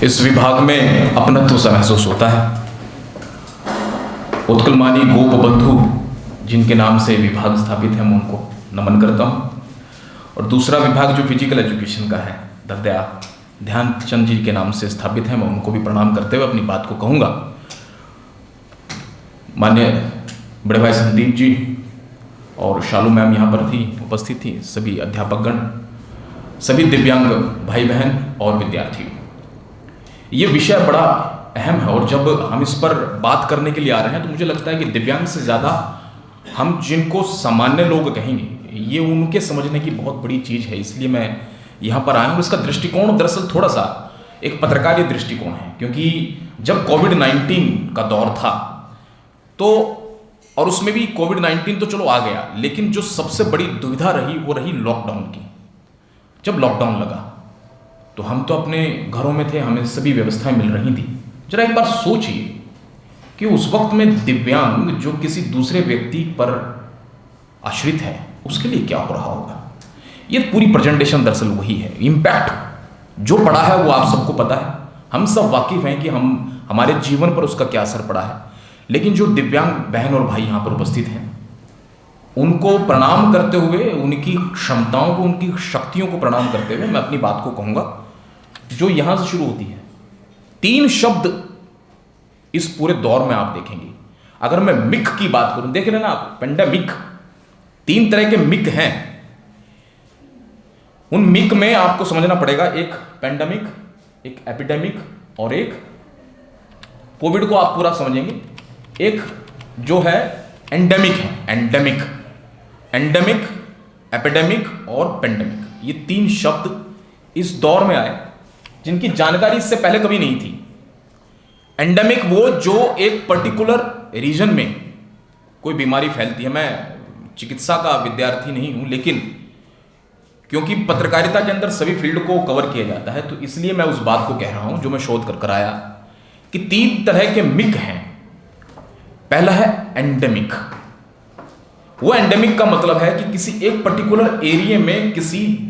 इस विभाग में अपनत्व सा महसूस होता है। उत्कलमानी गोप बंधु जिनके नाम से विभाग स्थापित है, मैं उनको नमन करता हूँ। और दूसरा विभाग जो फिजिकल एजुकेशन का है, दद्या ध्यानचंद जी के नाम से स्थापित है, मैं उनको भी प्रणाम करते हुए अपनी बात को कहूँगा। माननीय बड़े भाई संदीप जी और शालू मैम यहाँ पर थी, उपस्थित थी, सभी अध्यापकगण, सभी दिव्यांग भाई बहन और विद्यार्थी। ये विषय बड़ा अहम है और जब हम इस पर बात करने के लिए आ रहे हैं तो मुझे लगता है कि दिव्यांग से ज़्यादा हम जिनको सामान्य लोग कहेंगे, ये उनके समझने की बहुत बड़ी चीज़ है। इसलिए मैं यहाँ पर आया हूँ। इसका दृष्टिकोण दरअसल थोड़ा सा एक पत्रकारीय दृष्टिकोण है, क्योंकि जब कोविड-19 का दौर था तो, और उसमें भी कोविड-19 तो चलो आ गया, लेकिन जो सबसे बड़ी दुविधा रही वो रही लॉकडाउन की। जब लॉकडाउन लगा तो हम तो अपने घरों में थे, हमें सभी व्यवस्थाएं मिल रही थी। जरा एक बार सोचिए कि उस वक्त में दिव्यांग जो किसी दूसरे व्यक्ति पर आश्रित है, उसके लिए क्या हो रहा होगा। ये पूरी प्रेजेंटेशन दरअसल वही है। इम्पैक्ट जो पड़ा है वो आप सबको पता है, हम सब वाकिफ हैं कि हमारे जीवन पर उसका क्या असर पड़ा है। लेकिन जो दिव्यांग बहन और भाई यहाँ पर उपस्थित हैं, उनको प्रणाम करते हुए, उनकी क्षमताओं को, उनकी शक्तियों को प्रणाम करते हुए मैं अपनी बात को कहूँगा, जो यहाँ से शुरू होती है। 3 शब्द इस पूरे दौर में आप देखेंगे। अगर मैं मिक की बात करूं, देख रहे हैं ना आप, पेंडेमिक, 3 तरह के मिक हैं। उन मिक में आपको समझना पड़ेगा, एक पेंडेमिक, एक एपिडेमिक और एक कोविड को आप पूरा समझेंगे, एक जो है एंडेमिक है, एंडेमिक, एपिडेमिक और पेंडेमिक। ये 3 शब्द इस दौर में आए जिनकी जानकारी इससे पहले कभी नहीं थी। एंडेमिक वो जो एक पर्टिकुलर रीजन में कोई बीमारी फैलती है। मैं चिकित्सा का विद्यार्थी नहीं हूं, लेकिन क्योंकि पत्रकारिता के अंदर सभी फील्ड को कवर किया जाता है, तो इसलिए मैं उस बात को कह रहा हूं जो मैं शोध कर आया कि 3 तरह के मिक हैं। पहला है एंडेमिक। वो एंडेमिक का मतलब है कि किसी एक पर्टिकुलर एरिया में किसी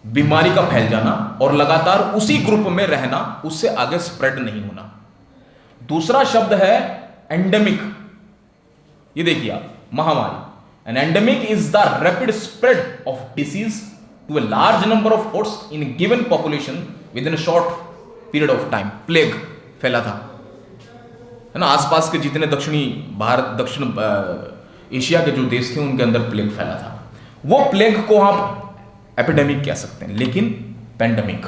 बीमारी का फैल जाना और लगातार उसी ग्रुप में रहना, उससे आगे स्प्रेड नहीं होना। दूसरा शब्द है एंडेमिक। ये देखिए आप, महामारी। An endemic is the rapid spread of disease to a large number of hosts in given population within a short period of time. Plague फैला था, है ना, आसपास के जितने दक्षिणी भारत, दक्षिण एशिया के जो देश थे उनके अंदर प्लेग फैला था। वो प्लेग को आप एपिडेमिक कह सकते हैं। लेकिन पेंडेमिक,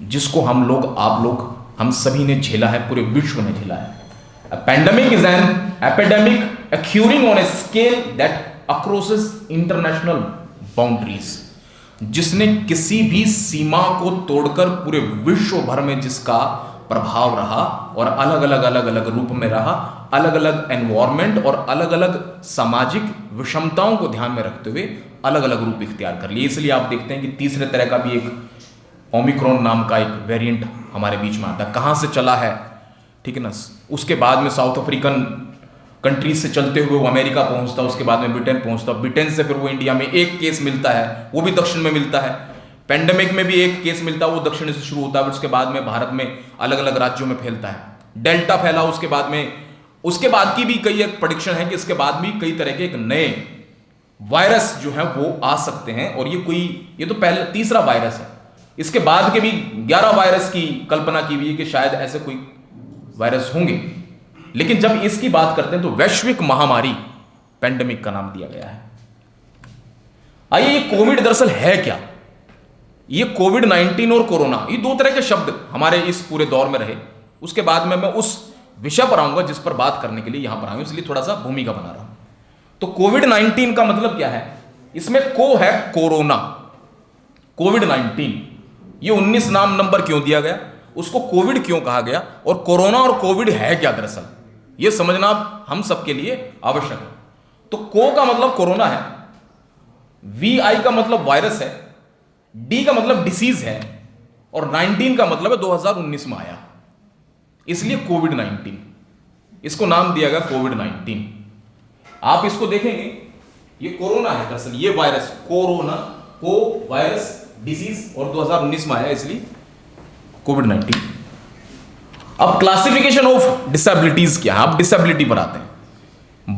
जिसको हम लोग, आप लोग, हम सभी ने झेला है, पूरे विश्व ने झेला है। Pandemic is an epidemic occurring on a scale that crosses international boundaries, जिसने किसी भी सीमा को तोड़कर पूरे विश्व भर में जिसका प्रभाव रहा और अलग अलग रूप में रहा, अलग अलग एनवायरमेंट और अलग अलग सामाजिक विषमताओं को ध्यान में रखते हुए अलग अलग रूप इख्तियार कर लिए। इसलिए आप देखते हैं कि तीसरे तरह का भी एक ओमिक्रॉन नाम का एक वेरिएंट हमारे बीच में आता है। कहाँ से चला है, ठीक है ना, उसके बाद में साउथ अफ्रीकन कंट्रीज से चलते हुए वो अमेरिका पहुंचता, उसके बाद में ब्रिटेन पहुंचता, ब्रिटेन से फिर वो इंडिया में एक केस मिलता है, वो भी दक्षिण में मिलता है। पेंडेमिक में भी एक केस मिलता है, वो दक्षिण से शुरू होता है, उसके बाद में भारत में अलग अलग राज्यों में फैलता है। डेल्टा फैला, उसके बाद में, उसके बाद की भी कई एक प्रेडिक्शन है कि इसके बाद भी कई तरह के एक नए वायरस जो है वो आ सकते हैं। और ये तो पहले तीसरा वायरस है। इसके बाद के भी 11 वायरस की कल्पना की हुई है कि शायद ऐसे कोई वायरस होंगे। लेकिन जब इसकी बात करते हैं तो वैश्विक महामारी पेंडेमिक का नाम दिया गया है। आइए, ये कोविड दरअसल है क्या? ये कोविड-19 और कोरोना, ये 2 तरह के शब्द हमारे इस पूरे दौर में रहे। उसके बाद में मैं उस विषय पर आऊंगा जिस पर बात करने के लिए यहां पर आऊंगा, इसलिए थोड़ा सा भूमिका बना रहा हूं। तो कोविड-19 का मतलब क्या है? इसमें को है कोरोना, कोविड-19, ये 19 नाम नंबर क्यों दिया गया, उसको कोविड क्यों कहा गया, और कोरोना और कोविड है क्या दरअसल, ये समझना हम सबके लिए आवश्यक है। तो को का मतलब कोरोना है, VI का मतलब वायरस है, D का मतलब डिसीज है, और 19 का मतलब है 2019 में आया, इसलिए कोविड-19, इसको नाम दिया गया कोविड-19। आप इसको देखेंगे, ये कोरोना है दरअसल, ये वायरस कोरोना, को वायरस डिसीज, और 2019 में आया इसलिए कोविड-19। अब क्लासिफिकेशन ऑफ डिसेबिलिटीज क्या है, अब डिसेबिलिटी पर आते हैं।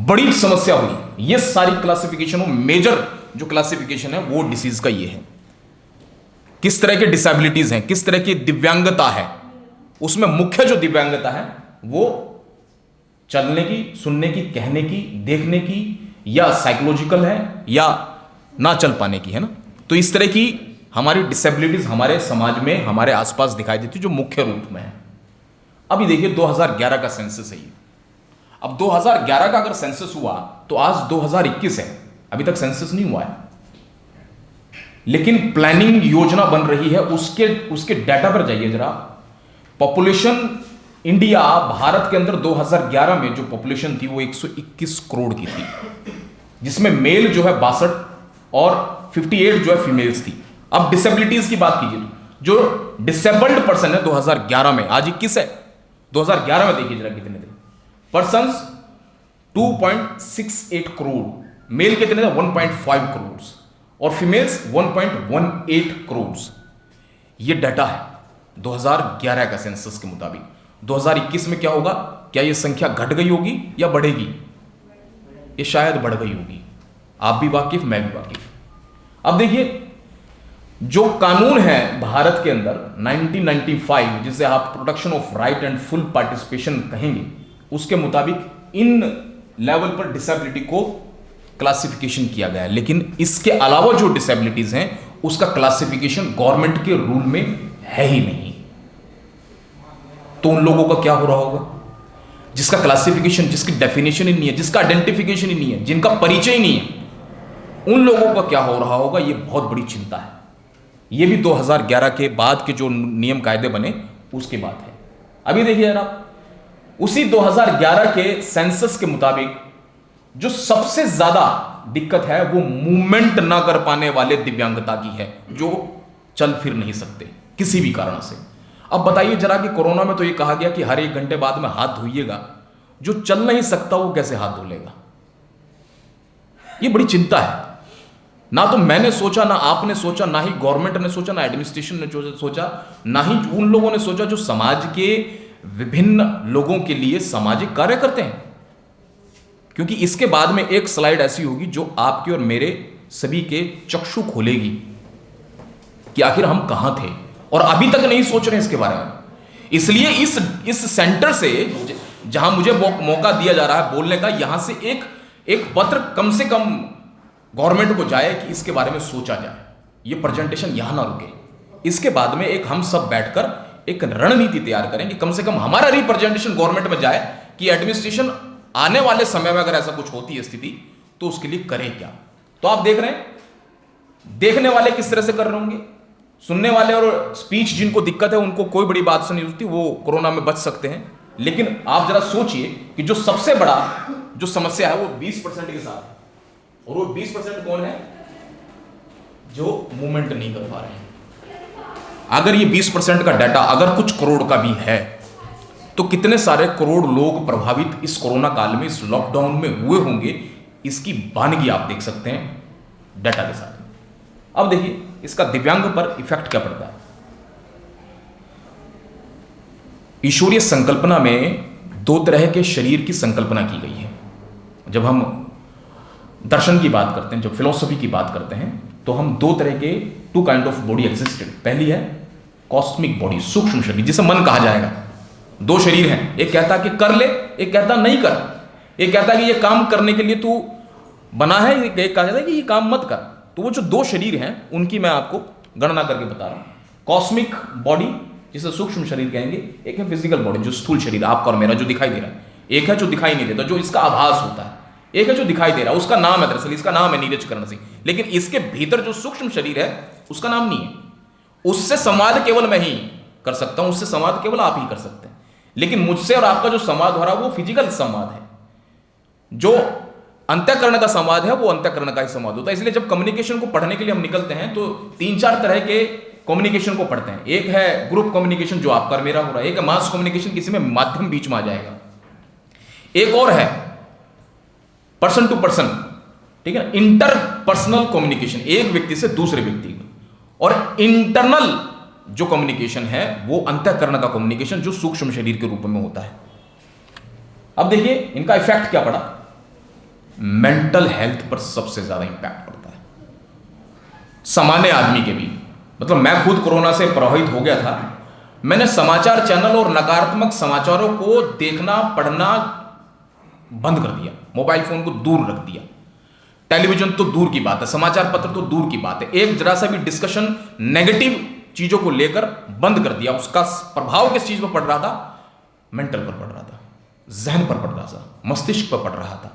बड़ी समस्या हुई ये सारी क्लासिफिकेशन ऑफ मेजर जो क्लासिफिकेशन है वो डिसीज का ये है, किस तरह के डिसेबिलिटीज हैं, किस तरह की दिव्यांगता है। उसमें मुख्य जो दिव्यांगता है वो चलने की, सुनने की, कहने की, देखने की, या साइकोलॉजिकल है, या ना चल पाने की, है ना। तो इस तरह की हमारी डिसेबिलिटीज हमारे समाज में, हमारे आसपास दिखाई देती जो मुख्य रूप में है। अभी देखिए 2011 का सेंसस है ये। अब 2011 का अगर सेंसस हुआ तो आज 2021 है, अभी तक सेंसस नहीं हुआ है, लेकिन प्लानिंग योजना बन रही है। उसके डाटा पर जाइए जरा। पॉपुलेशन इंडिया, भारत के अंदर 2011 में जो पॉपुलेशन थी वो 121 करोड़ की थी, जिसमें मेल जो है 62 और 58 जो है फीमेल्स थी। अब डिसेबिलिटीज की बात कीजिए तो जो डिसेबल्ड पर्सन है 2011 में, आज 21 है, 2011 में देखिए जरा कितने थे पर्सन, 2.68 करोड़। मेल कितने थे? 1.5 करोड़ और फीमेल्स 1.18 करोड़। ये डाटा है 2011 का सेंसस के मुताबिक। 2021 में क्या होगा? क्या ये संख्या घट गई होगी या बढ़ेगी? ये शायद बढ़ गई होगी। आप भी वाकिफ, मैं भी वाकिफ। अब देखिए जो कानून है भारत के अंदर 1995, जिसे आप protection of right and full participation कहेंगे, उसके मुताबिक इन लेवल पर डिसेबिलिटी को क्लासिफिकेशन किया गया है। लेकिन इसके अलावा जो डिसेबिलिटीज हैं उसका क्लासिफिकेशन गवर्नमेंट के रूल में है ही नहीं। तो उन लोगों का क्या हो रहा होगा जिसका क्लासिफिकेशन, जिसकी डेफिनेशन ही नहीं है, जिसका आइडेंटिफिकेशन ही नहीं है, जिनका परिचय ही नहीं है, उन लोगों का क्या हो रहा होगा? ये बहुत बड़ी चिंता है। ये भी 2011 के बाद के जो नियम कायदे बने उसके बाद है। अभी देखिए जरा, उसी 2011 के सेंसस के मुताबिक जो सबसे ज्यादा दिक्कत है वो मूवमेंट ना कर पाने वाले दिव्यांगता की है, जो चल फिर नहीं सकते किसी भी कारण से। अब बताइए जरा कि कोरोना में तो ये कहा गया कि हर 1 घंटे बाद में हाथ धोइएगा, जो चल नहीं सकता वो कैसे हाथ धो लेगा? ये बड़ी चिंता है। ना तो मैंने सोचा, ना आपने सोचा, ना ही गवर्नमेंट ने सोचा, ना एडमिनिस्ट्रेशन ने सोचा, ना ही उन लोगों ने सोचा जो समाज के विभिन्न लोगों के लिए सामाजिक कार्य करते हैं। क्योंकि इसके बाद में एक स्लाइड ऐसी होगी जो आपके और मेरे सभी के चक्षु खोलेगी कि आखिर हम कहां थे और अभी तक नहीं सोच रहे इसके बारे में। इसलिए इस सेंटर से जहां मुझे मौका दिया जा रहा है बोलने का, यहां से एक पत्र कम से कम गवर्नमेंट को जाए कि इसके बारे में सोचा जाए। ये प्रेजेंटेशन यहां ना रुके, इसके बाद में एक हम सब बैठकर एक रणनीति तैयार करें कि कम से कम हमारा रिप्रेजेंटेशन गवर्नमेंट में जाए कि एडमिनिस्ट्रेशन आने वाले समय में अगर ऐसा कुछ होती है स्थिति तो उसके लिए करे क्या। तो आप देख रहे हैं, देखने वाले किस तरह से कर रहे होंगे, सुनने वाले और स्पीच जिनको दिक्कत है उनको कोई बड़ी बात से नहीं होती, वो कोरोना में बच सकते हैं। लेकिन आप जरा सोचिए कि जो सबसे बड़ा जो समस्या है वो 20% के साथ है, और वो 20% कौन है? जो मूवमेंट नहीं कर पा रहे हैं। अगर ये 20% का डाटा अगर कुछ करोड़ का भी है तो कितने सारे करोड़ लोग प्रभावित इस कोरोना काल में, इस लॉकडाउन में हुए होंगे, इसकी वानगी आप देख सकते हैं डाटा के साथ। अब देखिए इसका दिव्यांग पर इफेक्ट क्या पड़ता है। ईश्वरीय संकल्पना में 2 तरह के शरीर की संकल्पना की गई है। जब हम दर्शन की बात करते हैं, जब फिलॉसफी की बात करते हैं, तो हम 2 तरह के 2 काइंड ऑफ बॉडी एग्जिस्टेड। पहली है कॉस्मिक बॉडी, सूक्ष्म शरीर, जिसे मन कहा जाएगा। 2 शरीर हैं, एक कहता है कि कर ले, एक कहता नहीं कर। एक कहता है कि ये काम करने के लिए तू बना है, एक कहा जाता है कि ये काम मत कर। तो वो जो 2 शरीर हैं उनकी मैं आपको गणना करके बता रहा हूं। कॉस्मिक बॉडी जिसे सूक्ष्म शरीर कहेंगे, एक है फिजिकल बॉडी जो स्थूल शरीर आपका और मेरा जो दिखाई दे रहा है, एक है जो दिखाई नहीं देता, जो इसका आभास होता है, एक है जो दिखाई दे रहा है, उसका नाम है, दरअसल इसका नाम है नीरज करण सिंह। लेकिन इसके भीतर जो सूक्ष्म शरीर है उसका नाम नहीं है। उससे संवाद केवल मैं ही कर सकता हूं, उससे संवाद केवल आप ही कर सकते हैं। लेकिन मुझसे और आपका जो संवाद हो रहा है वो फिजिकल संवाद है। जो अंतःकरण का संवाद है वो अंतःकरण का ही संवाद होता है। इसलिए जब कम्युनिकेशन को पढ़ने के लिए हम निकलते हैं तो 3-4 तरह के कम्युनिकेशन को पढ़ते हैं। एक है ग्रुप कम्युनिकेशन जो आपका और मेरा हो रहा है, एक है मास कम्युनिकेशन, किसी में माध्यम बीच में आ जाएगा, एक और है पर्सन टू पर्सन, ठीक है, इंटरपर्सनल कम्युनिकेशन, एक व्यक्ति से दूसरे व्यक्ति का, और इंटरनल जो कम्युनिकेशन है वो अंतःकरण का कम्युनिकेशन जो सूक्ष्म शरीर के रूप में होता है। अब देखिए इनका इफेक्ट क्या पड़ा, मेंटल हेल्थ पर सबसे ज्यादा इंपैक्ट पड़ता है सामान्य आदमी के भी। मतलब मैं खुद कोरोना से प्रभावित हो गया था, मैंने समाचार चैनल और नकारात्मक समाचारों को देखना पढ़ना बंद कर दिया, मोबाइल फोन को दूर रख दिया, टेलीविजन तो दूर की बात है, समाचार पत्र तो दूर की बात है, एक जरा सा भी डिस्कशन नेगेटिव चीजों को लेकर बंद कर दिया। उसका प्रभाव किस चीज पर पड़ रहा था, मेंटल पर पड़ रहा था, जहन पर पड़ रहा था, मस्तिष्क पर पड़ रहा था।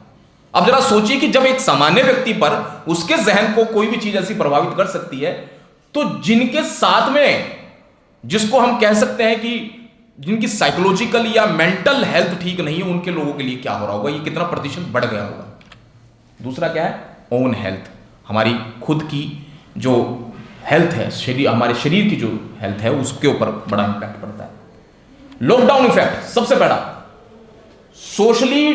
अब जरा सोचिए कि जब एक सामान्य व्यक्ति पर उसके जहन को कोई भी चीज ऐसी प्रभावित कर सकती है, तो जिनके साथ में जिसको हम कह सकते हैं कि जिनकी साइकोलॉजिकल या मेंटल हेल्थ ठीक नहीं है, उनके लोगों के लिए क्या हो रहा होगा, ये कितना प्रतिशत बढ़ गया होगा। दूसरा क्या है, ओन हेल्थ, हमारी खुद की जो हेल्थ है, शरीर, हमारे शरीर की जो हेल्थ है उसके ऊपर बड़ा इंपैक्ट पड़ता है। लॉकडाउन इफेक्ट सबसे बड़ा, socially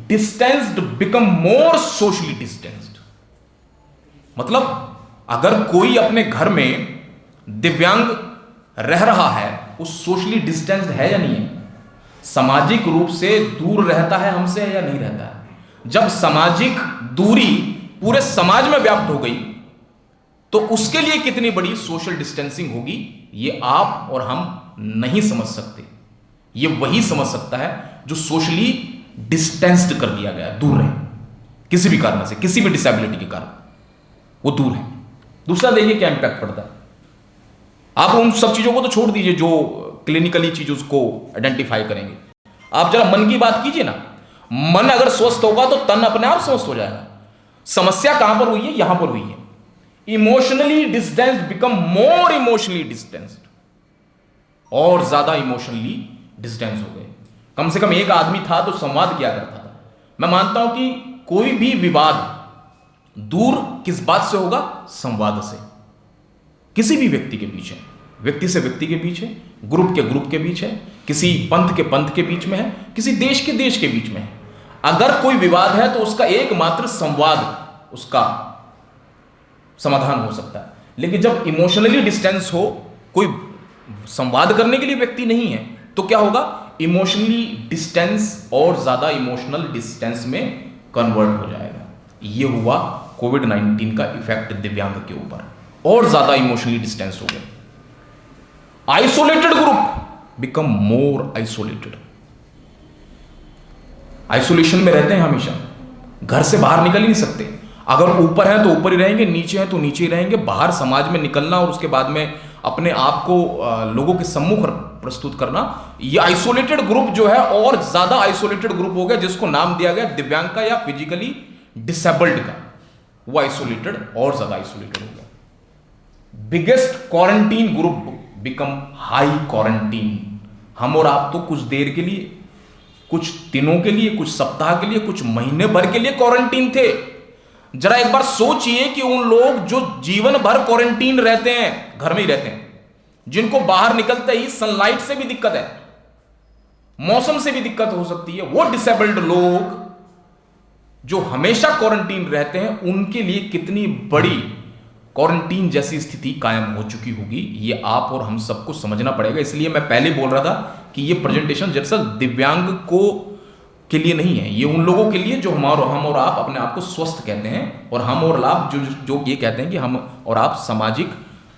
distanced become more socially distanced. मतलब अगर कोई अपने घर में दिव्यांग रह रहा है, वो सोशली डिस्टेंस्ड है या नहीं है, सामाजिक रूप से दूर रहता है हमसे या नहीं रहता है। जब सामाजिक दूरी पूरे समाज में व्याप्त हो गई तो उसके लिए कितनी बड़ी सोशल डिस्टेंसिंग होगी, ये आप और हम नहीं समझ सकते। ये वही समझ सकता है जो सोशली डिस्टेंस्ड कर दिया गया, दूर है किसी भी कारण से, किसी भी डिसेबिलिटी के कारण वो दूर है। दूसरा देखिए क्या इंपैक्ट पड़ता है। आप उन सब चीजों को तो छोड़ दीजिए जो क्लिनिकली चीज उसको आइडेंटिफाई करेंगे, आप जरा मन की बात कीजिए ना। मन अगर स्वस्थ होगा तो तन अपने आप स्वस्थ हो जाएगा। समस्या कहां पर हुई है, यहां पर हुई है। Emotionally distanced become more emotionally distanced, और ज्यादा इमोशनली डिस्टेंस हो गए। कम से कम एक आदमी था तो संवाद किया करता था। मैं मानता हूं कि कोई भी विवाद दूर किस बात से होगा, संवाद से। किसी भी व्यक्ति के बीच है, व्यक्ति से व्यक्ति के बीच है, ग्रुप के ग्रुप के बीच है, किसी पंथ के पंथ के बीच में है, किसी देश के देश के बीच में है। अगर कोई विवाद है तो उसका एकमात्र संवाद उसका समाधान हो सकता है। लेकिन जब इमोशनली डिस्टेंस हो, कोई संवाद करने के लिए व्यक्ति नहीं है, तो क्या होगा, इमोशनली डिस्टेंस और ज्यादा इमोशनल डिस्टेंस में कन्वर्ट हो जाएगा। ये हुआ कोविड-19 का इफेक्ट दिव्यांग के ऊपर, और ज्यादा इमोशनली डिस्टेंस हो गए। Isolated group become more isolated, isolation में रहते हैं हमेशा, घर से बाहर निकल ही नहीं सकते। अगर ऊपर है तो ऊपर ही रहेंगे, नीचे है तो नीचे ही रहेंगे। बाहर समाज में निकलना और उसके बाद में अपने आप को लोगों के सम्मुख प्रस्तुत करना, ये आइसोलेटेड ग्रुप जो है और ज्यादा आइसोलेटेड ग्रुप हो गया, जिसको नाम दिया गया दिव्यांग का या फिजिकली डिसेबल्ड का। वो आइसोलेटेड और ज्यादा आइसोलेटेड हो गया। Biggest quarantine group become high quarantine. हम और आप तो कुछ देर के लिए, कुछ दिनों के लिए, कुछ सप्ताह के लिए, कुछ महीने भर के लिए क्वारंटीन थे। जरा एक बार सोचिए कि उन लोग जो जीवन भर क्वारंटीन रहते हैं, घर में ही रहते हैं, जिनको बाहर निकलते ही सनलाइट से भी दिक्कत है, मौसम से भी दिक्कत हो सकती है, वो डिसेबल्ड लोग जो हमेशा क्वारंटीन रहते हैं, उनके लिए कितनी बड़ी क्वारंटीन जैसी स्थिति कायम हो चुकी होगी, ये आप और हम सबको समझना पड़ेगा। इसलिए मैं पहले बोल रहा था कि ये प्रेजेंटेशन दरअसल दिव्यांग को के लिए नहीं है, ये उन लोगों के लिए जो हम और आप अपने आप को स्वस्थ कहते हैं, और हम और आप जो ये कहते हैं कि हम और आप सामाजिक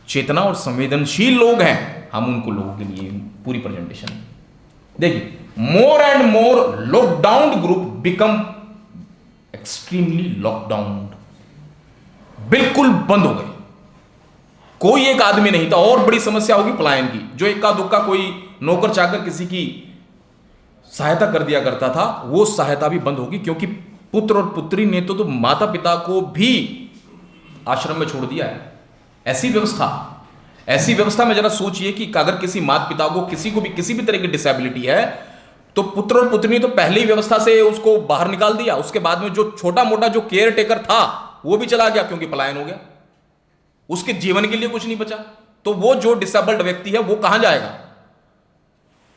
चेतना और संवेदनशील लोग हैं, हम उनको लोगों के लिए पूरी प्रेजेंटेशन है। देखिए, more and more lockdown group become extremely lockdown, बिल्कुल बंद हो गए। कोई एक आदमी नहीं था। और बड़ी समस्या होगी पलायन की, जो इक्का दुक्का कोई नौकर चाकर किसी की सहायता कर दिया करता था, वो सहायता भी बंद होगी, क्योंकि पुत्र और पुत्री ने तो माता पिता को भी आश्रम में छोड़ दिया है। ऐसी व्यवस्था में जरा सोचिए कि अगर किसी माता पिता को किसी भी तरह की डिसेबिलिटी है, तो पुत्र और पुत्री ने तो पहले ही व्यवस्था से उसको बाहर निकाल दिया। उसके बाद में जो छोटा मोटा जो केयर टेकर था वो भी चला गया, क्योंकि पलायन हो गया, उसके जीवन के लिए कुछ नहीं बचा। तो वो जो डिसेबल्ड व्यक्ति है वो कहां जाएगा।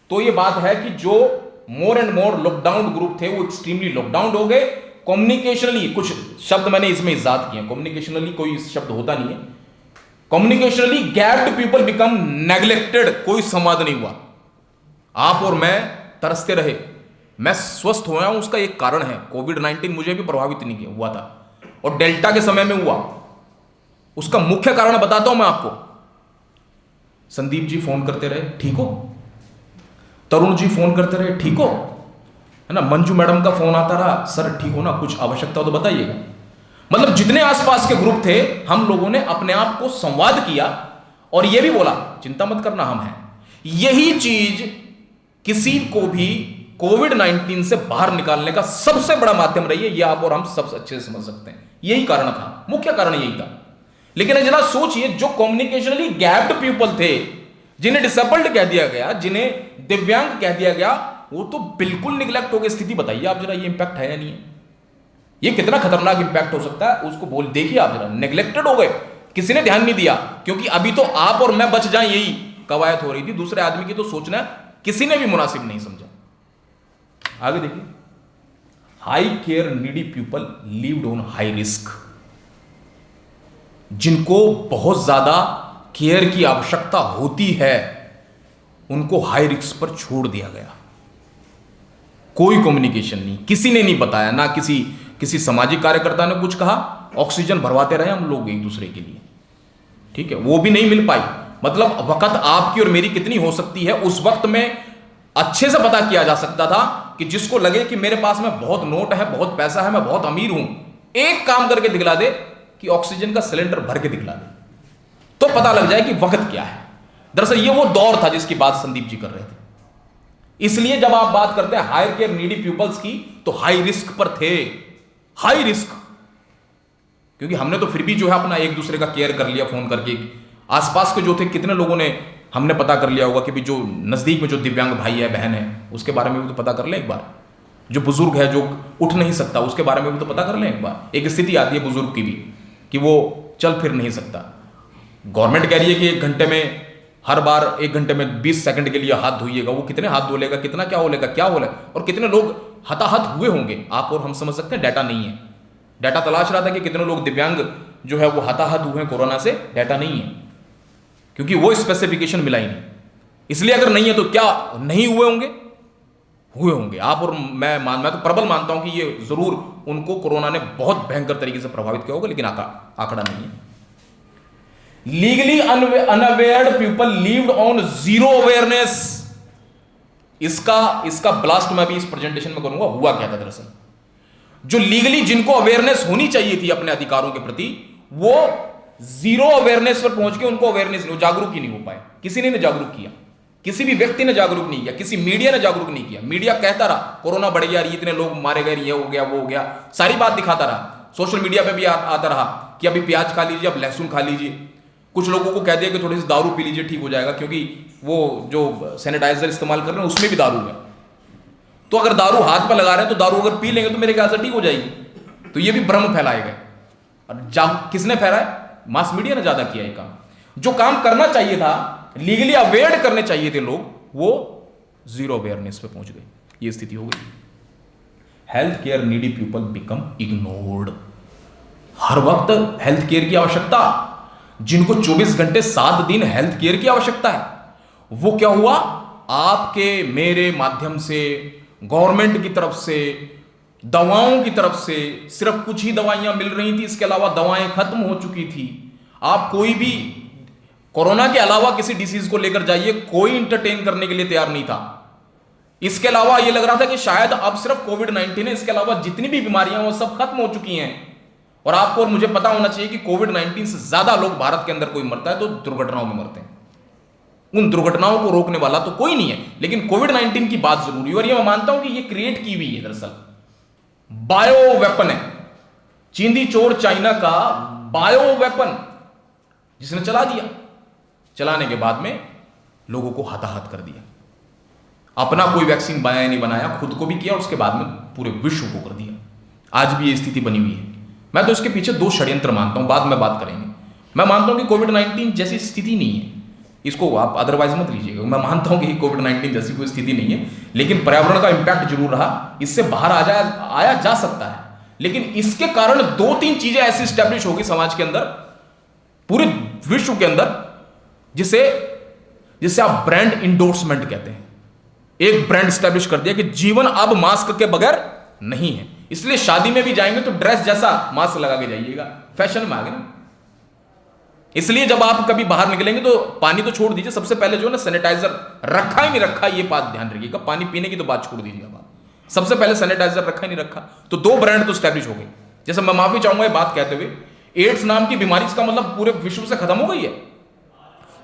तो ये बात है कि जो more and more lockdown group थे वो एक्सट्रीमली लॉकडाउन हो गए। कम्युनिकेशनली कुछ शब्द मैंने इसमें इजाद किए हैं, कम्युनिकेशनली कोई शब्द होता नहीं है, कम्युनिकेशनली गैप्ड पीपल बिकम नेग्लेक्टेड, कोई संवाद नहीं हुआ। आप और मैं तरसते रहे। मैं स्वस्थ हुआ हूं, उसका एक कारण है, कोविड-19 मुझे भी प्रभावित नहीं किया हुआ था, और डेल्टा के समय में हुआ। उसका मुख्य कारण बताता हूं मैं आपको। संदीप जी फोन करते रहे, ठीक हो? तरुण जी फोन करते रहे, ठीक हो? है ना? मंजू मैडम का फोन आता रहा, सर ठीक हो ना, कुछ आवश्यकता हो तो बताइएगा। मतलब जितने आसपास के ग्रुप थे, हम लोगों ने अपने आप को संवाद किया और यह भी बोला चिंता मत करना, हम हैं। यही चीज किसी को भी कोविड-19 से बाहर निकालने का सबसे बड़ा माध्यम रही है, यह आप और हम सब अच्छे से समझ सकते हैं। यही कारण था, मुख्य कारण यही था। लेकिन जरा सोचिए, जो कम्युनिकेशनली गैप्ड पीपल थे, जिन्हें डिसेबल्ड कह दिया गया, जिन्हें दिव्यांग कह दिया गया, वो तो बिल्कुल निगलेक्ट हो गई। स्थिति बताइए आप जरा, ये इंपैक्ट है या नहीं है? ये कितना खतरनाक इंपैक्ट हो सकता है, उसको बोल देखिए आप जरा। नेग्लेक्टेड हो गए, किसी ने ध्यान नहीं दिया, क्योंकि अभी तो आप और मैं बच जाएं यही कवायद हो रही थी। दूसरे आदमी की तो सोचना किसी ने भी मुनासिब नहीं समझा। आगे देखिए, high care needy people lived on high risk. जिनको बहुत ज्यादा केयर की आवश्यकता होती है, उनको हाई रिस्क पर छोड़ दिया गया। कोई कम्युनिकेशन नहीं, किसी ने नहीं बताया, ना किसी सामाजिक कार्यकर्ता ने कुछ कहा। ऑक्सीजन भरवाते रहे हम लोग एक दूसरे के लिए, ठीक है, वो भी नहीं मिल पाई। मतलब वक्त आपकी और मेरी कितनी हो सकती है, उस वक्त में अच्छे से पता किया जा सकता था कि जिसको लगे कि मेरे पास में बहुत नोट है, बहुत पैसा है, मैं बहुत अमीर हूं, एक काम करके दिखला दे कि ऑक्सीजन का सिलेंडर भर के दिखला दे, तो पता लग जाए कि वक्त क्या है। दरअसल ये वो दौर था जिसकी बात संदीप जी कर रहे थे। इसलिए जब आप बात करते हैं हायर केयर नीडी पीपल्स की, तो हाई रिस्क पर थे, हाई रिस्क। क्योंकि हमने तो फिर भी जो है अपना एक दूसरे का केयर कर लिया फोन करके। आसपास के जो थे, कितने लोगों ने हमने पता कर लिया होगा कि भी जो नजदीक में जो दिव्यांग भाई है, बहन है, उसके बारे में भी तो पता कर ले एक बार। जो बुजुर्ग है, जो उठ नहीं सकता, उसके बारे में भी तो पता कर ले एक बार। एक स्थिति आती है बुजुर्ग की भी कि वो चल फिर नहीं सकता। गवर्नमेंट कह रही है कि 1 घंटे में, हर बार 1 घंटे में 20 सेकंड के लिए हाथ धोइएगा। वो कितने हाथ धो लेगा, कितना क्या हो लेगा, क्या हो लेगा, और कितने लोग हताहत हुए होंगे, आप और हम समझ सकते हैं। डाटा नहीं है, डाटा तलाश रहा था कि कितने लोग दिव्यांग जो है वो हताहत हुए हैं कोरोना से, डाटा नहीं है, क्योंकि वो स्पेसिफिकेशन मिला ही नहीं। इसलिए अगर नहीं है तो क्या नहीं हुए होंगे? हुए होंगे। आप और मैं तो प्रबल मानता हूं कि ये जरूर उनको कोरोना ने बहुत भयंकर तरीके से प्रभावित किया होगा, लेकिन आंकड़ा नहीं है। Legally unaware people lived on zero awareness. इसका ब्लास्ट मैं भी इस प्रेजेंटेशन में करूंगा। हुआ क्या था दरअसल, जो लीगली जिनको अवेयरनेस होनी चाहिए थी अपने अधिकारों के प्रति, वो जीरो अवेयरनेस पर पहुंच के उनको अवेयरनेस नहीं, जागरूक ही नहीं हो पाए। किसी ने जागरूक किया, किसी भी व्यक्ति ने जागरूक नहीं किया, किसी मीडिया ने जागरूक नहीं किया। मीडिया कहता रहा कोरोना बढ़ गया, इतने लोग मारे गए, ये हो गया, वो हो गया, सारी बात दिखाता रहा। सोशल मीडिया पे भी आता रहा कि अभी प्याज खा लीजिए, अब लहसुन खा लीजिए। कुछ लोगों को कह दिया कि थोड़ी सी दारू पी लीजिए, ठीक हो जाएगा, क्योंकि वो जो सैनिटाइजर इस्तेमाल कर रहे हैं उसमें भी दारू है। तो अगर दारू हाथ पर लगा रहे हैं तो दारू अगर पी लेंगे तो मेरे ख्याल से ठीक हो जाएगी। तो ये भी भ्रम फैलाए गए। और किसने फैलाया? मास मीडिया ने ज्यादा किया ये काम। जो काम करना चाहिए था, लीगली अवेयर करने चाहिए थे लोग, वो जीरो अवेयरनेस पे पहुंच गए। ये स्थिति हो गई। Health care needy people become ignored. हर वक्त हेल्थ केयर की आवश्यकता, जिनको 24 घंटे 7 दिन हेल्थ केयर की आवश्यकता है, वो क्या हुआ? आपके मेरे माध्यम से, गवर्नमेंट की तरफ से, दवाओं की तरफ से सिर्फ कुछ ही दवाइयां मिल रही थी, इसके अलावा दवाएं खत्म हो चुकी थी। आप कोई भी कोरोना के अलावा किसी डिसीज को लेकर जाइए, कोई इंटरटेन करने के लिए तैयार नहीं था। इसके अलावा यह लग रहा था कि शायद अब सिर्फ कोविड-19 है, इसके अलावा जितनी भी बीमारियां वो सब खत्म हो चुकी हैं। और आपको और मुझे पता होना चाहिए कि कोविड-19 से ज्यादा लोग भारत के अंदर कोई मरता है तो दुर्घटनाओं में मरते हैं। उन दुर्घटनाओं को रोकने वाला तो कोई नहीं है, लेकिन कोविड-19 की बात जरूरी है। और ये मैं मानता हूं कि ये क्रिएट की हुई है, दरअसल बायो वेपन है। चींदी चोर चाइना का बायो वेपन जिसने चला दिया, चलाने के बाद में लोगों को हताहत कर दिया। अपना कोई वैक्सीन बनाया नहीं बनाया, खुद को भी किया और उसके बाद में पूरे विश्व को कर दिया। आज भी ये स्थिति बनी हुई है। मैं तो इसके पीछे 2 षड्यंत्र मानता हूं, बाद में बात करेंगे। मैं मानता हूं कि कोविड-19 जैसी स्थिति नहीं है, इसको आप अदरवाइज मत लीजिएगा। मैं मानता हूं कि कोविड-19 जैसी कोई स्थिति नहीं है, लेकिन पर्यावरण का इंपैक्ट जरूर रहा, इससे बाहर आया जा सकता है। लेकिन इसके कारण 2-3 चीजें ऐसी स्टैब्लिश होगी समाज के अंदर पूरे विश्व के अंदर, जिसे जिसे आप ब्रांड इंडोर्समेंट कहते हैं। एक ब्रांड स्टैब्लिश कर दिया कि जीवन अब मास्क के बगैर नहीं है, इसलिए शादी में भी जाएंगे तो ड्रेस जैसा मास्क लगा के जाइएगा, फैशन में आ गए ना। इसलिए जब आप कभी बाहर निकलेंगे तो पानी तो छोड़ दीजिए, सबसे पहले जो है ना सैनिटाइजर रखा ही नहीं रखा, ये बात ध्यान रखिएगा। पानी पीने की तो बात छोड़ दीजिएगा, बात सबसे पहले सैनिटाइजर रखा ही नहीं रखा। तो दो ब्रांड तो स्टैब्लिश हो गए। जैसे मैं माफी चाहूंगा ये बात कहते हुए, एड्स नाम की बीमारी, इसका मतलब पूरे विश्व से खत्म हो गई है।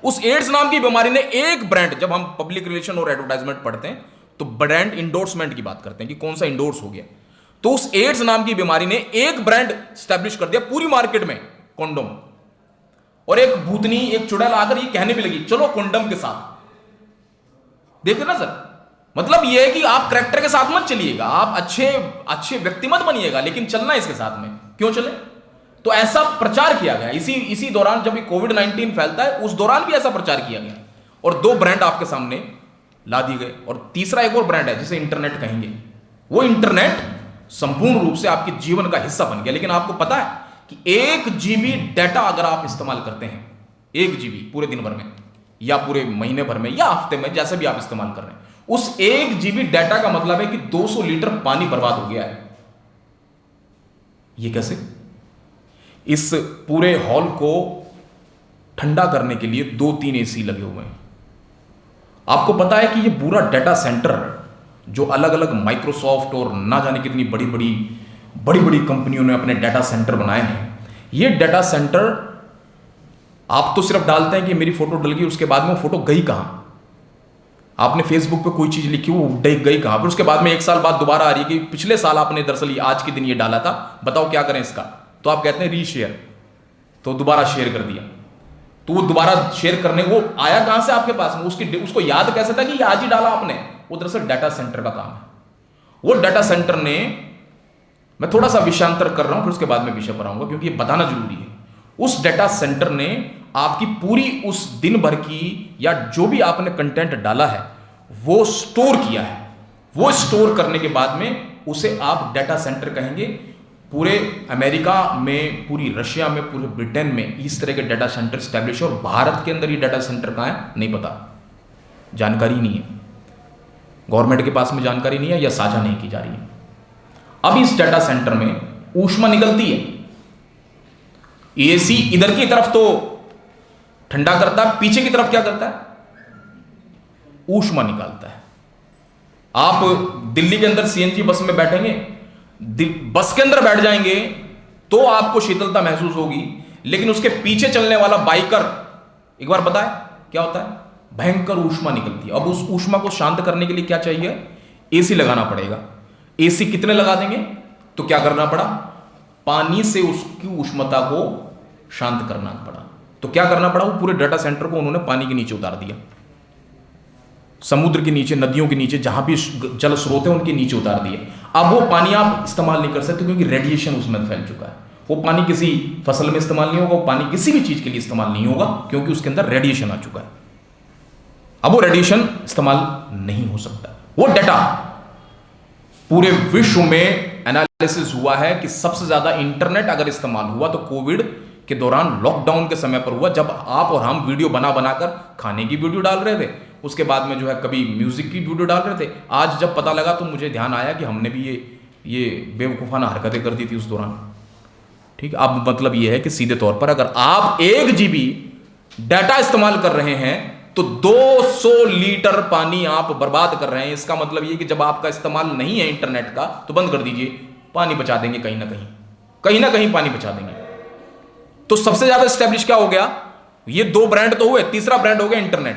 उस एड्स नाम की बीमारी ने एक ब्रांड, जब हम पब्लिक रिलेशन और एडवर्टाइजमेंट पढ़ते हैं तो ब्रांड इंडोर्समेंट की बात करते हैं कि कौन सा इंडोर्स हो गया, तो उस एड्स नाम की बीमारी ने एक ब्रांड स्टैब्लिश कर दिया पूरी मार्केट में, कॉन्डोम। और एक भूतनी, एक चुड़ैल आकर ये कहने भी लगी चलो कॉन्डम के साथ। देखते ना सर, मतलब ये है कि आप करैक्टर के साथ मत चलिएगा, आप अच्छे व्यक्ति मत बनिएगा, लेकिन चलना इसके साथ में। क्यों चले? तो ऐसा प्रचार किया गया इसी दौरान, जब कोविड-19 फैलता है उस दौरान भी ऐसा प्रचार किया गया, और दो ब्रांड आपके सामने ला दिए गए। और तीसरा एक और ब्रांड है जिसे इंटरनेट कहेंगे। वो इंटरनेट संपूर्ण रूप से आपके जीवन का हिस्सा बन गया। लेकिन आपको पता है कि 1 GB डाटा अगर आप इस्तेमाल करते हैं, 1 GB पूरे दिन भर में या पूरे महीने भर में या हफ्ते में, जैसे भी आप इस्तेमाल कर रहे हैं, उस 1 GB डाटा का मतलब है कि 200 लीटर पानी बर्बाद हो गया है। ये कैसे? इस पूरे हॉल को ठंडा करने के लिए 2-3 AC लगे हुए हैं। आपको पता है कि ये पूरा डाटा सेंटर जो अलग अलग माइक्रोसॉफ्ट और ना जाने कितनी बड़ी बड़ी कंपनियों ने अपने डाटा सेंटर बनाए हैं, ये डाटा सेंटर आप तो सिर्फ डालते हैं कि मेरी फोटो डल गई, उसके बाद में वो फोटो गई कहां? आपने फेसबुक पे कोई चीज लिखी, वो गई कहां? फिर उसके बाद में 1 साल बाद दोबारा आ रही है कि पिछले साल आपने दरअसल आज के दिन ये डाला था, बताओ क्या करें इसका? तो आप कहते हैं रीशेयर, तो दोबारा शेयर कर दिया। तो वो दोबारा शेयर करने, वो आया कहां से आपके पास में? उसको याद कैसे था कि ये आज ही डाला आपने? वो दरअसल डाटा सेंटर का काम है। वो डाटा सेंटर ने, मैं थोड़ा सा विषयांतर कर रहा हूं, फिर उसके बाद में विषय पर आऊंगा क्योंकि ये बताना जरूरी है। उस डाटा सेंटर ने आपकी पूरी उस दिन भर की या जो भी आपने कंटेंट डाला है वो स्टोर किया है। वो स्टोर करने के बाद में उसे आप डाटा सेंटर कहेंगे। पूरे अमेरिका में, पूरी रशिया में, पूरे ब्रिटेन में इस तरह के डाटा सेंटर स्टैब्लिश है। और भारत के अंदर ये डाटा सेंटर कहाँ है नहीं पता, जानकारी नहीं है, गवर्नमेंट के पास में जानकारी नहीं है या साझा नहीं की जा रही है। अब इस डाटा सेंटर में ऊष्मा निकलती है। एसी इधर की तरफ तो ठंडा करता है, पीछे की तरफ क्या करता है? ऊष्मा निकालता है। आप दिल्ली के अंदर सीएनजी बस में बैठेंगे, बस के अंदर बैठ जाएंगे तो आपको शीतलता महसूस होगी, लेकिन उसके पीछे चलने वाला बाइकर, एक बार बताए क्या होता है? भयंकर ऊष्मा निकलती है। अब उस ऊष्मा को शांत करने के लिए क्या चाहिए? एसी लगाना पड़ेगा। एसी कितने लगा देंगे? तो क्या करना पड़ा? पानी से उसकी उष्णता को शांत करना पड़ा। तो क्या करना पड़ा? वो पूरे डाटा सेंटर को उन्होंने पानी के नीचे उतार दिया, समुद्र के नीचे, नदियों के नीचे, जहां भी जल स्रोत है उनके नीचे उतार दिए। अब वो पानी आप इस्तेमाल नहीं कर सकते क्योंकि रेडिएशन उसमें फैल चुका है। वो पानी किसी फसल में इस्तेमाल नहीं होगा, वो पानी किसी भी चीज के लिए इस्तेमाल नहीं होगा क्योंकि उसके अंदर रेडिएशन आ चुका है। अब वो रेडिएशन इस्तेमाल नहीं हो सकता। वो डाटा पूरे विश्व में एनालिसिस हुआ है कि सबसे ज्यादा इंटरनेट अगर इस्तेमाल हुआ तो कोविड के दौरान, लॉकडाउन के समय पर हुआ, जब आप और हम वीडियो बना बनाकर खाने की वीडियो डाल रहे थे, उसके बाद में जो है कभी म्यूजिक की वीडियो डाल रहे थे। आज जब पता लगा तो मुझे ध्यान आया कि हमने भी ये बेवकूफ़ाना हरकतें कर दी थी उस दौरान। ठीक है, अब मतलब ये है कि सीधे तौर पर अगर आप 1 GB डाटा इस्तेमाल कर रहे हैं तो 200 लीटर पानी आप बर्बाद कर रहे हैं। इसका मतलब ये कि जब आपका इस्तेमाल नहीं है इंटरनेट का तो बंद कर दीजिए, पानी बचा देंगे कहीं ना कहीं पानी बचा देंगे। तो सबसे ज्यादा स्टैब्लिश क्या हो गया? ये 2 ब्रांड तो हुए, तीसरा ब्रांड हो गया इंटरनेट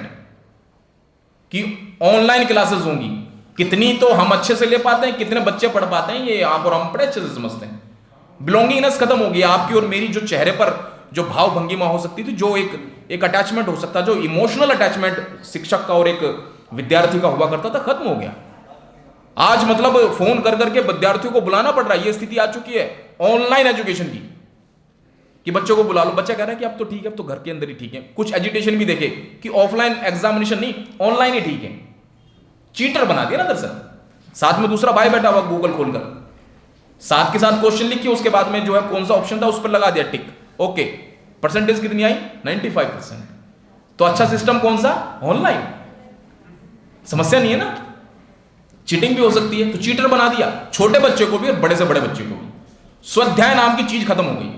की। ऑनलाइन क्लासेस होंगी, कितनी तो हम अच्छे से ले पाते हैं, कितने बच्चे पढ़ पाते हैं, ये आप और हम बड़े अच्छे से समझते हैं। बिलोंगिंगनेस खत्म हो गई। आपकी और मेरी जो चेहरे पर जो भाव भंगिमा हो सकती थी, जो एक अटैचमेंट हो सकता, जो इमोशनल अटैचमेंट शिक्षक का और एक विद्यार्थी का हुआ करता था, खत्म हो गया। आज मतलब फोन कर करके विद्यार्थियों को बुलाना पड़ रहा है। ये स्थिति आ चुकी है ऑनलाइन एजुकेशन की कि बच्चों को बुला लो। बच्चा कह रहा है कि अब तो ठीक है, अब तो घर के अंदर ही ठीक है। कुछ एजुटेशन भी देखे कि ऑफलाइन एग्जामिनेशन नहीं, ऑनलाइन ही ठीक है। चीटर बना दिया ना दरअसल। साथ में दूसरा भाई बैठा हुआ गूगल खोलकर, साथ के साथ क्वेश्चन लिख के उसके बाद में जो है कौन सा ऑप्शन था उस पर लगा दिया टिक, ओके। परसेंटेज कितनी आई? 95%। तो अच्छा सिस्टम कौन सा? ऑनलाइन। समस्या नहीं है ना, चीटिंग भी हो सकती है, तो चीटर बना दिया छोटे बच्चे को भी और बड़े से बड़े बच्चे को भी। स्वाध्याय नाम की चीज खत्म हो गई।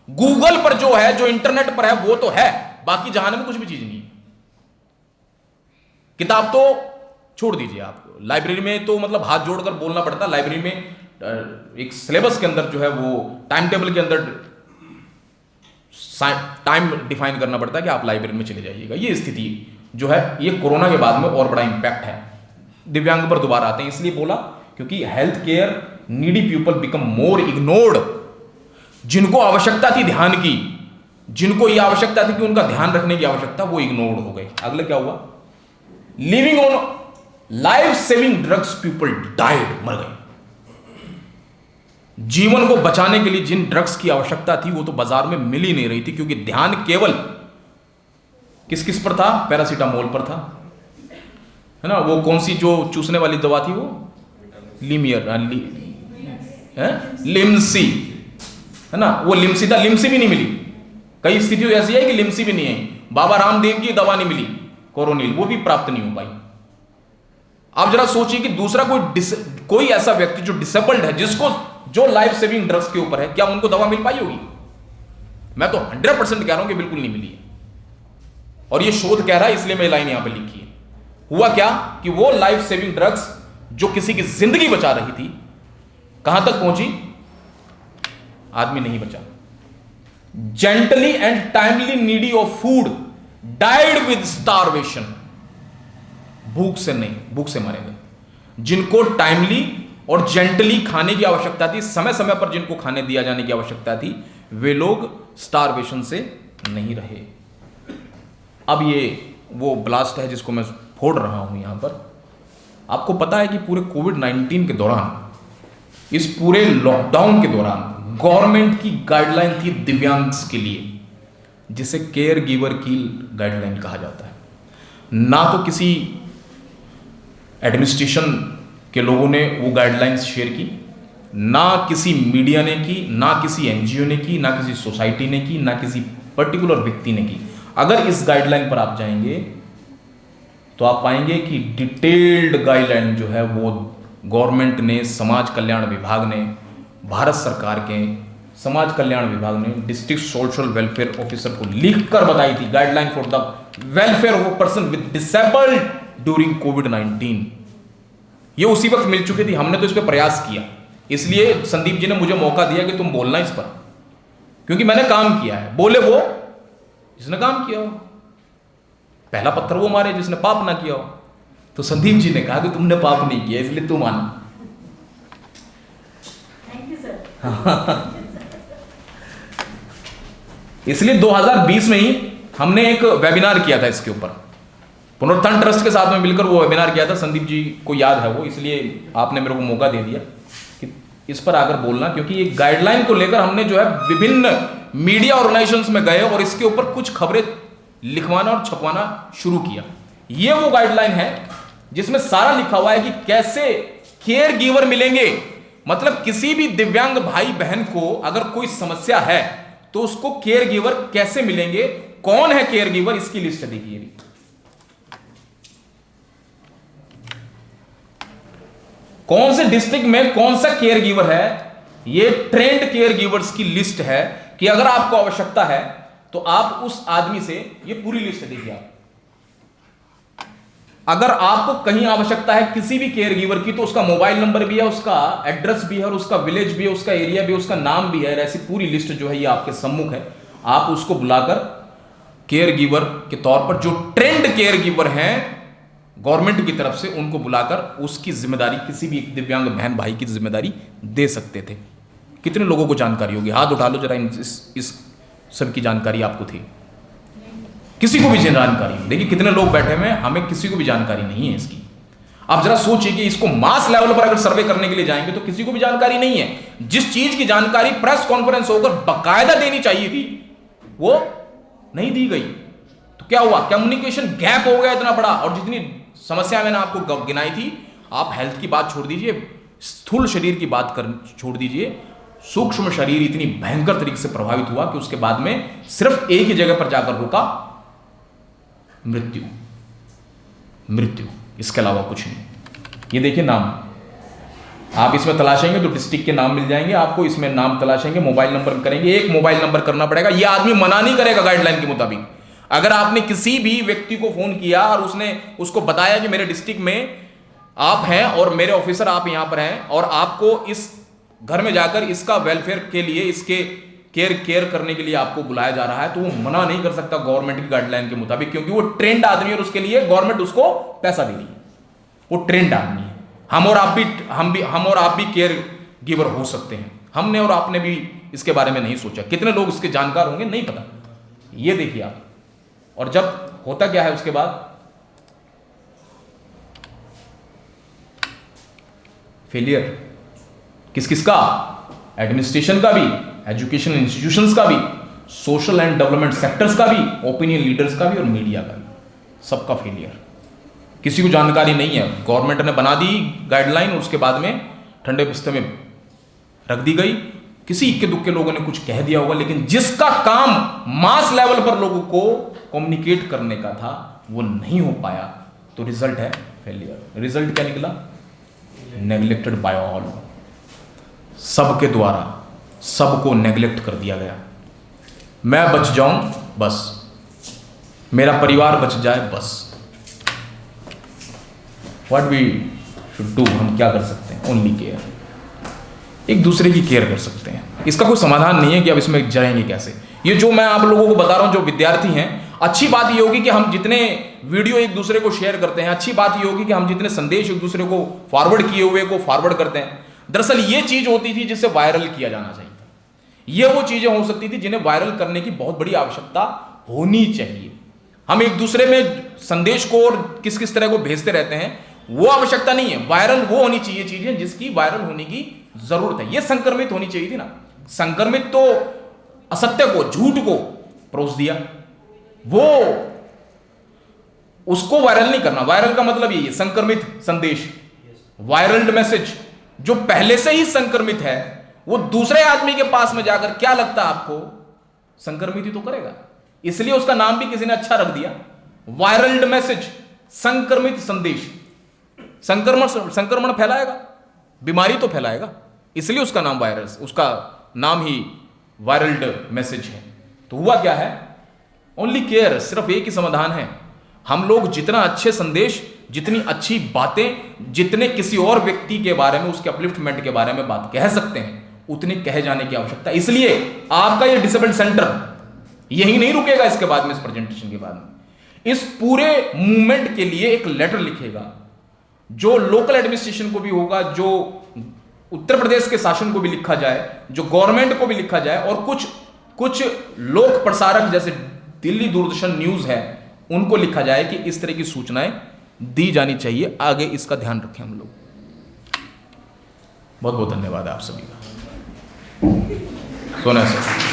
गूगल पर जो है, जो इंटरनेट पर है वो तो है, बाकी जहान में कुछ भी चीज नहीं है। किताब तो छोड़ दीजिए आप, लाइब्रेरी में तो मतलब हाथ जोड़कर बोलना पड़ता है। लाइब्रेरी में एक सिलेबस के अंदर जो है वो टाइम टेबल के अंदर टाइम डिफाइन करना पड़ता है कि आप लाइब्रेरी में चले जाइएगा। ये स्थिति जो है ये कोरोना के बाद में और बड़ा इंपैक्ट है। दिव्यांग पर दोबारा आते हैं, इसलिए बोला क्योंकि health care needy people become more ignored. जिनको आवश्यकता थी ध्यान की, जिनको यह आवश्यकता थी कि उनका ध्यान रखने की आवश्यकता, वो इग्नोर्ड हो गए। अगले क्या हुआ? Living on life saving drugs people died, मर गए। जीवन को बचाने के लिए जिन ड्रग्स की आवश्यकता थी वो तो बाजार में मिल ही नहीं रही थी, क्योंकि ध्यान केवल किस किस पर था? पैरासीटामोल पर था, है ना। वो कौन सी जो चूसने वाली दवा थी वो? लिम्सी, है ना। वो लिम्सी था, लिम्सी भी नहीं मिली। कई स्थिति ऐसी है कि लिम्सी भी नहीं है। बाबा रामदेव की दवा नहीं मिली कोरोनिल, वो भी प्राप्त नहीं हो पाई। आप जरा सोचिए कि दूसरा कोई ऐसा व्यक्ति जो डिसेबल्ड है, जिसको जो लाइफ सेविंग ड्रग्स के ऊपर है, क्या उनको दवा मिल पाई होगी? मैं तो 100% कह रहा हूं कि बिल्कुल नहीं मिली है। और ये शोध कह रहा है, इसलिए मैं लाइन यहां पे लिखी है। हुआ क्या कि वो लाइफ सेविंग ड्रग्स जो किसी की जिंदगी बचा रही थी, कहां तक पहुंची? आदमी नहीं बचा। Gently and timely needy of food died with starvation. भूख से नहीं, भूख से मरे गए। जिनको टाइमली और जेंटली खाने की आवश्यकता थी, समय समय पर जिनको खाने दिया जाने की आवश्यकता थी, वे लोग स्टारवेशन से नहीं रहे। अब ये वो ब्लास्ट है जिसको मैं फोड़ रहा हूं यहां पर। आपको पता है कि पूरे कोविड-19 के दौरान, इस पूरे लॉकडाउन के दौरान गवर्नमेंट की गाइडलाइन थी दिव्यांग्स के लिए, जिसे केयर गिवर की गाइडलाइन कहा जाता है। ना तो किसी एडमिनिस्ट्रेशन के लोगों ने वो गाइडलाइंस शेयर की, ना किसी मीडिया ने की, ना किसी एनजीओ ने की, ना किसी सोसाइटी ने की, ना किसी पर्टिकुलर व्यक्ति ने की। अगर इस गाइडलाइन पर आप जाएंगे तो आप पाएंगे कि डिटेल्ड गाइडलाइन जो है वो गवर्नमेंट ने, समाज कल्याण विभाग ने, भारत सरकार के समाज कल्याण विभाग ने डिस्ट्रिक्ट सोशल वेलफेयर ऑफिसर को लिखकर बताई थी। Guideline for the welfare of person with disabled during कोविड-19। ये उसी वक्त मिल चुकी थी। हमने तो इस पर प्रयास किया, इसलिए संदीप जी ने मुझे मौका दिया कि तुम बोलना इस पर, क्योंकि मैंने काम किया है। बोले वो जिसने काम किया हो, पहला पत्थर वो मारे जिसने पाप ना किया हो। तो संदीप जी ने कहा कि तुमने पाप नहीं किया, इसलिए तुम आना। Thank you sir. इसलिए 2020 में ही हमने एक वेबिनार किया था इसके ऊपर, पुनरुत्थान ट्रस्ट के साथ में मिलकर वो वेबिनार किया था। संदीप जी को याद है वो, इसलिए आपने मेरे को मौका दे दिया कि इस पर आकर बोलना, क्योंकि एक गाइडलाइन को लेकर हमने जो है विभिन्न मीडिया ऑर्गेनाइजेशंस में गए और इसके ऊपर कुछ खबरें लिखवाना और छपवाना शुरू किया। ये वो गाइडलाइन है जिसमें सारा लिखा हुआ है कि कैसे केयर गिवर मिलेंगे। मतलब किसी भी दिव्यांग भाई बहन को अगर कोई समस्या है तो उसको केयर गिवर कैसे मिलेंगे, कौन है केयर गिवर, इसकी लिस्ट देखिए। कौन से डिस्ट्रिक्ट में कौन सा केयर गिवर है, ये ट्रेंड केयर गिवर्स की लिस्ट है कि अगर आपको आवश्यकता है तो आप उस आदमी से, ये पूरी लिस्ट देखिए आप। अगर आपको कहीं आवश्यकता है किसी भी केयर गिवर की, तो उसका मोबाइल नंबर भी है, उसका एड्रेस भी है, और उसका विलेज भी है, उसका एरिया भी है, उसका नाम भी है। ऐसी पूरी लिस्ट जो है ये आपके सम्मुख है। आप उसको बुलाकर केयर गिवर के तौर पर, जो ट्रेंड केयर गिवर हैं गवर्नमेंट की तरफ से, उनको बुलाकर उसकी जिम्मेदारी, किसी भी एक दिव्यांग बहन भाई की जिम्मेदारी दे सकते थे। कितने लोगों को जानकारी होगी? हाथ उठा लो जरा। इस सब की जानकारी आपको थी? किसी को भी जानकारी? देखिए कितने लोग बैठे हुए हैं, हमें किसी को भी जानकारी नहीं है इसकी। आप जरा सोचिए कि इसको मास लेवल पर अगर सर्वे करने के लिए जाएंगे तो किसी को भी जानकारी नहीं है। जिस चीज की जानकारी प्रेस कॉन्फ्रेंस होकर बाकायदा देनी चाहिए थी, वो नहीं दी गई। तो क्या हुआ? कम्युनिकेशन गैप हो गया इतना बड़ा। और जितनी समस्या मैंने आपको गिनाई थी, आप हेल्थ की बात छोड़ दीजिए, स्थूल शरीर की बात कर छोड़ दीजिए, सूक्ष्म शरीर इतनी भयंकर तरीके से प्रभावित हुआ कि उसके बाद में सिर्फ एक ही जगह पर जाकर रुका, मृत्यु। मृत्यु, इसके अलावा कुछ नहीं। ये देखिए नाम, आप इसमें तलाशेंगे तो डिस्ट्रिक्ट के नाम मिल जाएंगे आपको, इसमें नाम तलाशेंगे, मोबाइल नंबर करेंगे, एक मोबाइल नंबर करना पड़ेगा। ये आदमी मना नहीं करेगा गाइडलाइन के मुताबिक। अगर आपने किसी भी व्यक्ति को फोन किया और उसने उसको बताया कि मेरे डिस्ट्रिक्ट में आप हैं और मेरे ऑफिसर आप यहां पर हैं और आपको इस घर में जाकर इसका वेलफेयर के लिए, इसके केयर करने के लिए आपको बुलाया जा रहा है, तो वो मना नहीं कर सकता गवर्नमेंट की गाइडलाइन के मुताबिक, क्योंकि वो ट्रेंड आदमी है और उसके लिए गवर्नमेंट उसको पैसा दे रही है। वो ट्रेंड आदमी है। हम और आप भी केयर गिवर हो सकते हैं। हमने और आपने भी इसके बारे में नहीं सोचा। कितने लोग इसके जानकार होंगे नहीं पता। ये देखिए आप, और जब होता क्या है उसके बाद, फेलियर किस किस का, एडमिनिस्ट्रेशन का भी, एजुकेशन इंस्टीट्यूशंस का भी, सोशल एंड डेवलपमेंट सेक्टर्स का भी, ओपिनियन लीडर्स का भी और मीडिया का भी, सबका फेलियर। किसी को जानकारी नहीं है, गवर्नमेंट ने बना दी गाइडलाइन और उसके बाद में ठंडे बिस्तर में रख दी गई। किसी इक्के दुक्के लोगों ने कुछ कह दिया होगा, लेकिन जिसका काम मास लेवल पर लोगों को कम्युनिकेट करने का था वो नहीं हो पाया, तो रिजल्ट है फेलियर। रिजल्ट क्या निकला? Neglected by all. सबके द्वारा सबको नेग्लेक्ट कर दिया गया। मैं बच जाऊं बस, मेरा परिवार बच जाए बस। व्हाट वी शुड डू, हम क्या कर सकते हैं? ओनली केयर, एक दूसरे की केयर कर सकते हैं। इसका कोई समाधान नहीं है कि अब इसमें जाएंगे कैसे। ये जो मैं आप लोगों को बता रहा हूं, जो विद्यार्थी हैं, अच्छी बात ये होगी कि हम जितने वीडियो एक दूसरे को शेयर करते हैं, अच्छी बात ये होगी कि हम जितने संदेश एक दूसरे को फॉरवर्ड किए हुए को फॉरवर्ड करते हैं। दरअसल ये चीज होती थी जिसे वायरल किया जाना चाहिए। ये वो चीजें हो सकती थी जिन्हें वायरल करने की बहुत बड़ी आवश्यकता होनी चाहिए। हम एक दूसरे में संदेश को और किस किस तरह को भेजते रहते हैं, वो आवश्यकता नहीं है। वायरल वो होनी चाहिए चीजें जिसकी वायरल होने की जरूरत है। ये संक्रमित होनी चाहिए थी ना। संक्रमित तो असत्य को, झूठ को परोस दिया, वो उसको वायरल नहीं करना। वायरल का मतलब यही है, संक्रमित संदेश, वायरल्ड मैसेज। जो पहले से ही संक्रमित है वो दूसरे आदमी के पास में जाकर क्या लगता है आपको, संक्रमित ही तो करेगा। इसलिए उसका नाम भी किसी ने अच्छा रख दिया, वायरल्ड मैसेज, संक्रमित संदेश। संक्रमण फैलाएगा, बीमारी तो फैलाएगा, इसलिए उसका नाम वायरस, उसका नाम ही वायरल्ड मैसेज है। तो हुआ क्या है? ओनली केयर, सिर्फ एक ही समाधान है। हम लोग जितना अच्छे संदेश, जितनी अच्छी बातें, जितने किसी और व्यक्ति के बारे में, उसके अपलिफ्टमेंट के बारे में बात कह सकते हैं, उतने कहे जाने की आवश्यकता है। इसलिए आपका ये डिसेबल्ड सेंटर यही नहीं रुकेगा। इसके बाद में, इस प्रेजेंटेशन के बाद में, इस पूरे मूवमेंट के लिए एक लेटर लिखेगा जो लोकल एडमिनिस्ट्रेशन को भी होगा, जो उत्तर प्रदेश के शासन को भी लिखा जाए, जो गवर्नमेंट को भी लिखा जाए, और कुछ लोक प्रसारक जैसे दिल्ली दूरदर्शन न्यूज है उनको लिखा जाए कि इस तरह की सूचनाएं दी जानी चाहिए। आगे इसका ध्यान रखें हम लोग। बहुत बहुत धन्यवाद आप सभी का। सोना सर।